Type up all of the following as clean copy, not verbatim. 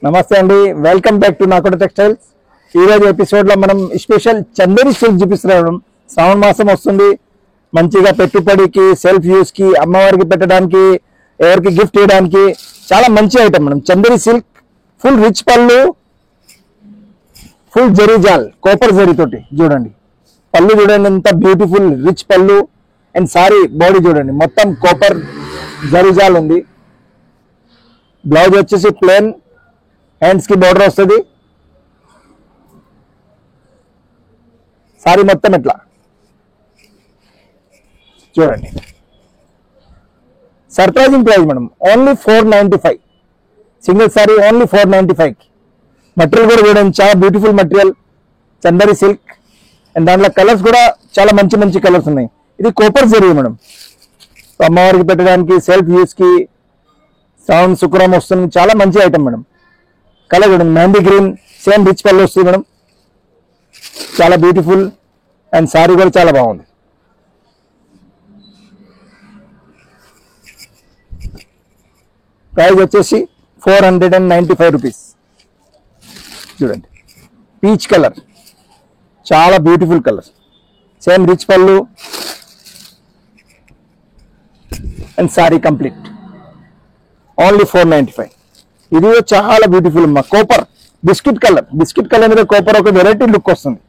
నమస్తే అండి, welcome back to నాకోట textiles. ఈ రోజు ఎపిసోడ్ లో మనం స్పెషల్ చందేరి సిల్క్ చూపిస్తున్నాం. శ్రావణ మాసం వస్తుంది, మంచిగా పెట్టుబడికి, సెల్ఫ్ యూస్ కి, అమ్మవారికి పెట్టడానికి, ఎవరికి గిఫ్ట్ ఇవ్వడానికి చాలా మంచి ఐటమ్ మనం. చందేరి సిల్క్ ఫుల్ రిచ్ పళ్ళు, ఫుల్ జరీ జాల్, కోపర్ జరీ తోటి చూడండి. పళ్ళు చూడండి ఎంత బ్యూటిఫుల్ రిచ్ పళ్ళు. అండ్ సారీ బాడీ చూడండి మొత్తం కోపర్ జరీ జాల్ ఉంది. బ్లౌజ్ వచ్చేసి ప్లేన్, హ్యాండ్స్ కి బోర్డర్ వస్తుంది. సారీ మొత్తం ఎట్లా చూడండి. Surprising price madam, only 495. Single sorry only 495. Material కూడా చూడండి చాలా beautiful material, Chanderi silk. And దాంట్లో కలర్స్ కూడా చాలా మంచి మంచి కలర్స్ ఉన్నాయి. ఇది కోపర్ జరీ మేడం, అమ్మవారికి పెట్టడానికి, సెల్ఫ్ యూస్ కి, శ్రావణ శుక్రవారం వస్తుంది. చాలా మంచి ఐటమ్ మేడం. కలర్ చూడండి మెహందీ గ్రీన్, సేమ్ రిచ్ పళ్ళు వస్తుంది మేడం, చాలా బ్యూటిఫుల్. అండ్ సారీ కూడా చాలా బాగుంది. ప్రైస్ వచ్చేసి 495 రూపీస్. చూడండి పీచ్ కలర్, చాలా బ్యూటిఫుల్ కలర్, సేమ్ రిచ్ పళ్ళు అండ్ సారీ కంప్లీట్. ఓన్లీ 495. ఇది చాలా బ్యూటిఫుల్ అమ్మా. Cooper biscuit colour, biscuit colour మీద కోపర్ ఒక వెరైటీ లుక్ వస్తుంది.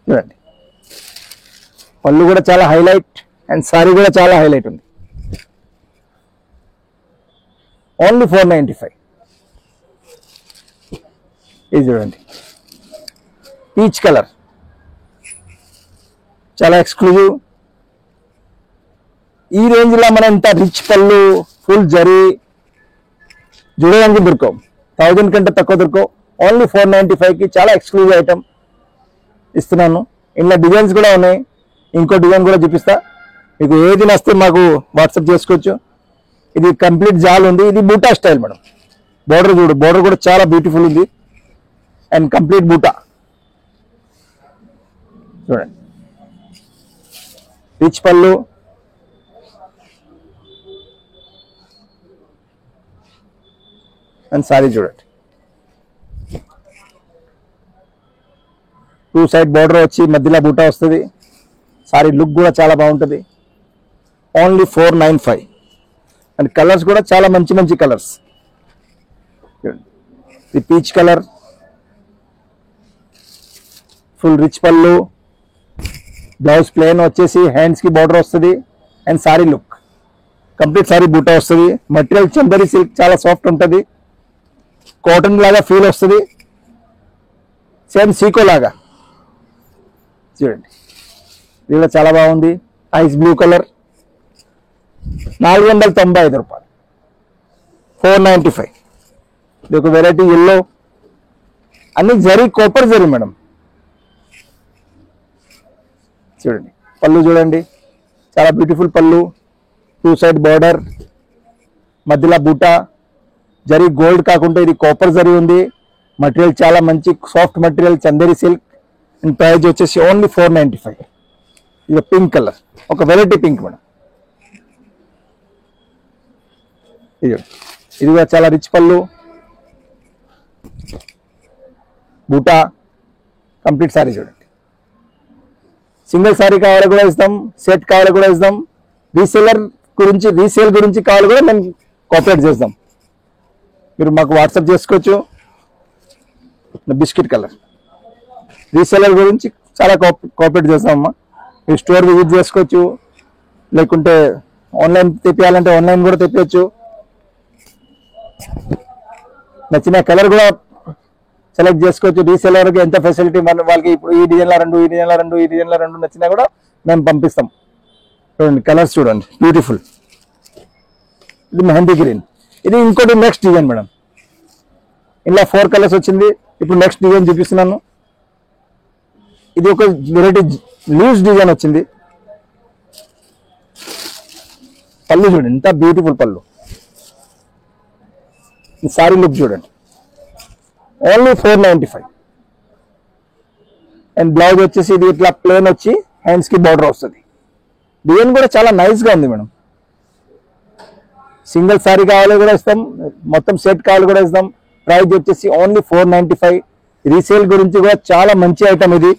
చూడండి పళ్ళు కూడా చాలా హైలైట్ అండ్ సారీ కూడా చాలా హైలైట్ ఉంది. ఓన్లీ 495. ఇది చూడండి పీచ్ కలర్, చాలా ఎక్స్క్లూజివ్. ఈ రేంజ్ లో మనం ఇంత రిచ్ పళ్ళు, ఫుల్ జరీ చూడడానికి దొరకవు, 1000 కంటే తక్కువ దొరకవు. ఓన్లీ 495కి చాలా ఎక్స్క్లూజివ్ ఐటమ్ ఇస్తున్నాను. ఇందులో డిజైన్స్ కూడా ఉన్నాయి, ఇంకో డిజైన్ కూడా చూపిస్తా. మీకు ఏది నస్తే మాకు వాట్సాప్ చేసుకోవచ్చు. ఇది కంప్లీట్ జాల్ ఉంది, ఇది బూటా స్టైల్ మేడం. బోర్డర్ చూడు, బోర్డర్ కూడా చాలా బ్యూటిఫుల్ ఉంది అండ్ కంప్లీట్ బూటా చూడండి. రిచ్ పళ్ళు, అండ్ సారీ చూడండి. 2 సైడ్ బోర్డర్ వచ్చి మధ్యలో బూటా వస్తుంది. సారీ లుక్ కూడా చాలా బాగుంటుంది. ఓన్లీ 495. అండ్ కలర్స్ కూడా చాలా మంచి మంచి కలర్స్. ఇది పీచ్ కలర్, ఫుల్ రిచ్ పళ్ళు, బ్లౌజ్ ప్లేన్ వచ్చేసి హ్యాండ్స్ కి బోర్డర్ వస్తుంది and sorry look complete. Sorry బూటా వస్తుంది. మటీరియల్ చందేరి సిల్క్ చాలా సాఫ్ట్ ఉంటుంది, కాటన్ లాగా ఫీల్ వస్తుంది, సేమ్ సీకో లాగా. చూడండి ఇది చాలా బాగుంది. ఐస్ బ్లూ కలర్, 495 రూపాయలు. 495. ఇది ఒక వెరైటీ ఎల్లో, అన్ని జరీ కోపర్ జరీ మేడం. చూడండి పళ్ళు చూడండి, చాలా బ్యూటిఫుల్ పళ్ళు, 2 సైడ్ బార్డర్, మధ్యలో బూటా. జరీ గోల్డ్ కాకుండా ఇది కాపర్ జరీ ఉంది. మటీరియల్ చాలా మంచి soft material, Chanderi silk. And price వచ్చేసి ఓన్లీ 495. ఇది పింక్ కలర్, ఒక వెరైటీ పింక్ మేడం. ఇది కూడా చాలా రిచ్ పళ్ళు, బూటా, కంప్లీట్ సారీ చూడండి. సింగిల్ సారీ కావాలి కూడా ఇస్తాం, సెట్ కావాలి కూడా ఇస్తాం. రీసేల్ గురించి కావాలి కూడా మేము కోఆపరేట్ చేస్తాం. మీరు మాకు వాట్సాప్ చేసుకోవచ్చు. బిస్కెట్ కలర్ రీసేలర్ గురించి చాలా కోఆపరేట్ చేస్తామమ్మా. మీరు స్టోర్ విజిట్ చేసుకోవచ్చు, లేకుంటే ఆన్లైన్ తెప్పియాలంటే ఆన్లైన్ కూడా తెప్పవచ్చు. నచ్చిన కలర్ కూడా సెలెక్ట్ చేసుకోవచ్చు. రీసేలర్కి ఎంత ఫెసిలిటీ మన వాళ్ళకి. ఇప్పుడు ఈ డిజైన్లో 2, ఈ డిజైన్లో 2, ఈ డిజైన్లో 2 నచ్చినా కూడా మేము పంపిస్తాం. చూడండి కలర్స్ చూడండి బ్యూటిఫుల్. ఇది మెహందీ గ్రీన్. ఇది ఇంకోటి నెక్స్ట్ డిజైన్ మేడం. ఇలా 4 కలర్స్ వచ్చింది. ఇప్పుడు నెక్స్ట్ డిజైన్ చూపిస్తున్నాను. ఇది ఒక వెరైటీ లూజ్ డిజైన్ వచ్చింది. పళ్ళు చూడండి ఎంత బ్యూటిఫుల్ పళ్ళు. ఈ సారీ లుక్ చూడండి. ఓన్లీ 495. అండ్ బ్లౌజ్ వచ్చేసి ఇది ఇట్లా ప్లేన్ వచ్చి హ్యాండ్స్ కి బార్డర్ వస్తుంది. డిజైన్ కూడా చాలా నైస్ గా ఉంది మేడం. సింగిల్ సారీ కావాలి కూడా ఇస్తాం, మొత్తం సెట్ కావాలి కూడా ఇస్తాం. ప్రైస్ వచ్చేసి ఓన్లీ 495. రీసేల్ గురించి కూడా చాలా మంచి ఐటమ్ ఇది.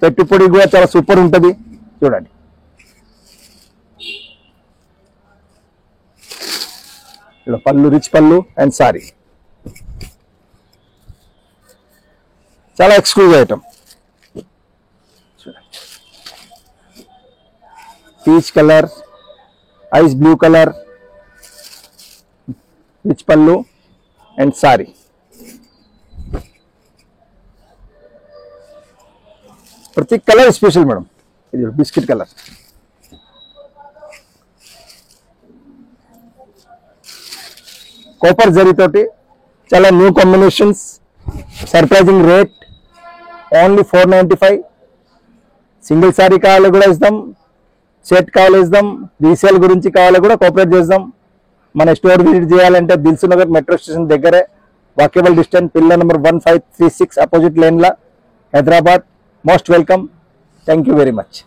పెట్టుబడి కూడా చాలా సూపర్ ఉంటుంది. చూడండి, ఇలా పళ్ళు, రిచ్ పళ్ళు అండ్ సారీ, చాలా exclusive item. Peach colour, ice blue colour, rich పళ్ళు అండ్ సారీ. ప్రతి కలర్ స్పెషల్ మేడం. ఇది బిస్కెట్ కలర్, కాపర్ జరీ తోటి చాలా new combinations, surprising rate only 495. Single sorry కావాలి కూడా ఇస్తాం, సెట్ కావాలి ఇస్తాం, రీసేల్ గురించి కావాలి కూడా కోఆపరేట్ చేద్దాం. మన స్టోర్ విజిట్ చేయాలంటే దిల్సుఖ్ నగర్ మెట్రో స్టేషన్ దగ్గరే, walkable distance, pillar number 1536 opposite లేన్లా, Hyderabad. Most welcome. Thank you very much.